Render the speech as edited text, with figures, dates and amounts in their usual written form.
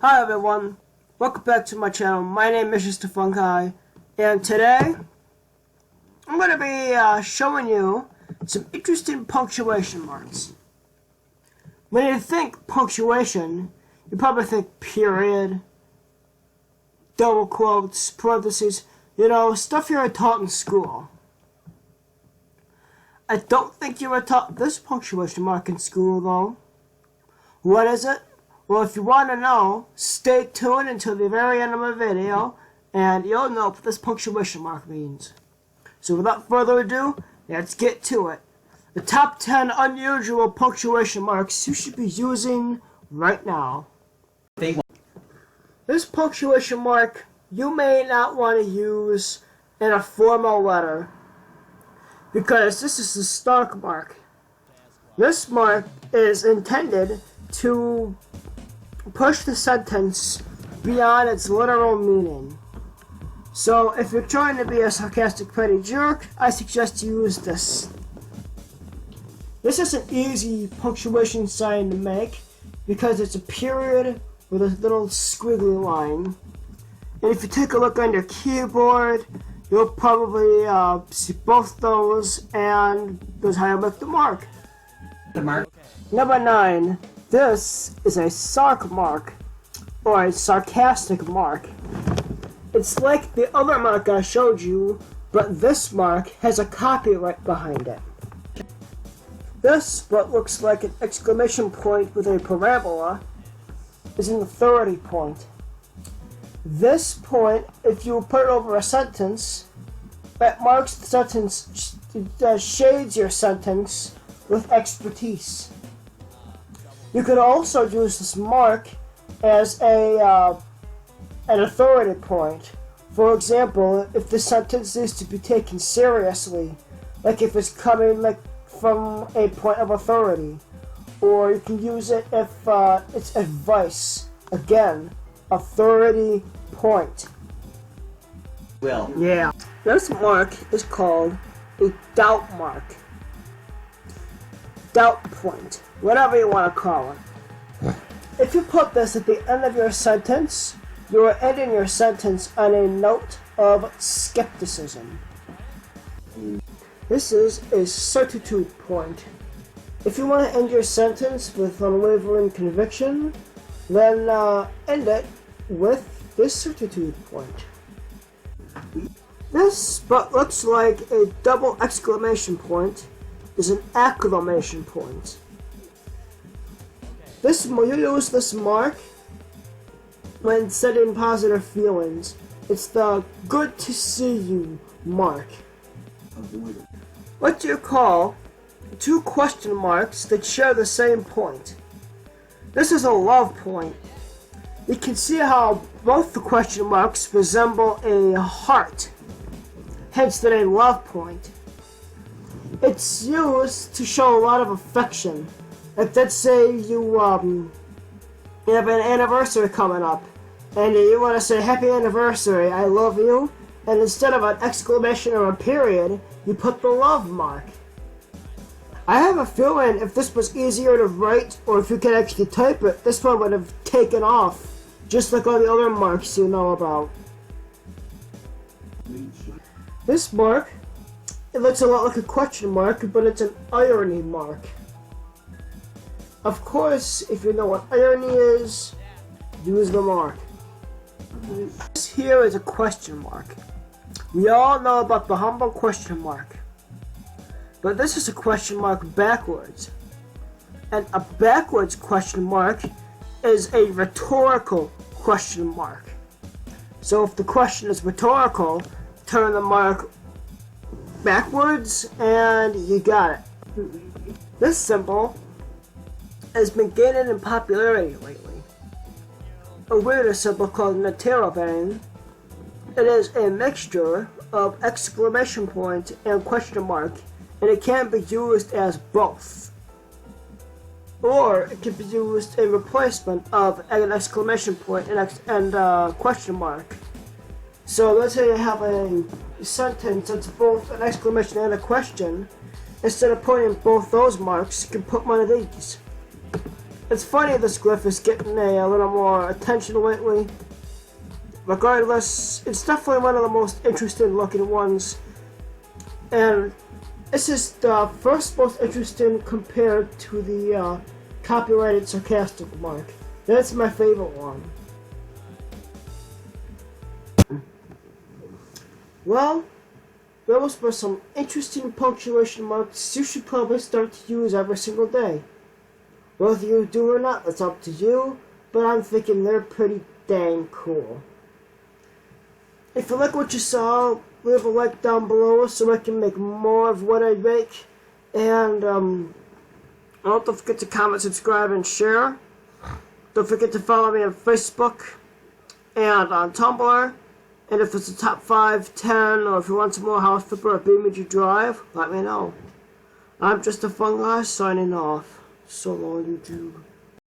Hi everyone, welcome back to my channel. My name is Mr. Fungi, and today I'm going to be showing you some interesting punctuation marks. When you think punctuation, you probably think period, double quotes, parentheses, stuff you were taught in school. I don't think you were taught this punctuation mark in school though. What is it? Well, if you want to know, stay tuned until the very end of my video, and you'll know what this punctuation mark means. So without further ado, let's get to it. The top 10 unusual punctuation marks you should be using right now. This punctuation mark you may not want to use in a formal letter, because this is the Snark Mark. This mark is intended to push the sentence beyond its literal meaning. So if you're trying to be a sarcastic petty jerk, I suggest you use this. This is an easy punctuation sign to make because it's a period with a little squiggly line. And if you take a look on your keyboard, you'll probably see both those, and that's how you make the mark. Number 9. This is a Snark Mark, or a sarcastic mark. It's like the other mark I showed you, but this mark has a copyright behind it. This, what looks like an exclamation point with a parabola, is an authority point. This point, if you put it over a sentence, that marks the sentence, shades your sentence with expertise. You could also use this mark as an authority point. For example, if the sentence is to be taken seriously, like if it's coming from a point of authority, or you can use it if it's advice. Again, authority point. Well, yeah. This mark is called a doubt mark. Doubt point, whatever you want to call it. If you put this at the end of your sentence, you are ending your sentence on a note of skepticism. This is a certitude point. If you want to end your sentence with unwavering conviction, then end it with this certitude point. This, but looks like a double exclamation point, is an acclamation point. You use this mark when setting positive feelings. It's the good to see you mark. What do you call two question marks that share the same point? This is a love point. You can see how both the question marks resemble a heart, hence the name love point. It's used to show a lot of affection. Like, let's say you have an anniversary coming up, and you want to say happy anniversary, I love you, and instead of an exclamation or a period, you put the love mark. I have a feeling if this was easier to write, or if you could actually type it, this one would have taken off, just like all the other marks you know about. This mark, it looks a lot like a question mark, but it's an irony mark. Of course, if you know what irony is, use the mark. This here is a question mark. We all know about the humble question mark. But this is a question mark backwards. And a backwards question mark is a rhetorical question mark. So if the question is rhetorical, turn the mark backwards and you got it. This symbol has been gaining in popularity lately. A weirder symbol called intresting. It is a mixture of exclamation point and question mark, and it can be used as both. Or it can be used in replacement of an exclamation point and question mark. So let's say you have a sentence that's both an exclamation and a question. Instead of putting both those marks, you can put one of these. It's funny this glyph is getting a little more attention lately. Regardless, it's definitely one of the most interesting looking ones. And this is the first most interesting compared to the copyrighted sarcastic mark. That's my favorite one. Well, those were some interesting punctuation marks you should probably start to use every single day. Whether you do or not, that's up to you, but I'm thinking they're pretty dang cool. If you like what you saw, leave a like down below so I can make more of what I make. And don't forget to comment, subscribe, and share. Don't forget to follow me on Facebook and on Tumblr. And if it's a top 5, 10, or if you want some more House Flipper or Beamer Drive, let me know. I'm just a fun guy signing off. So long, YouTube.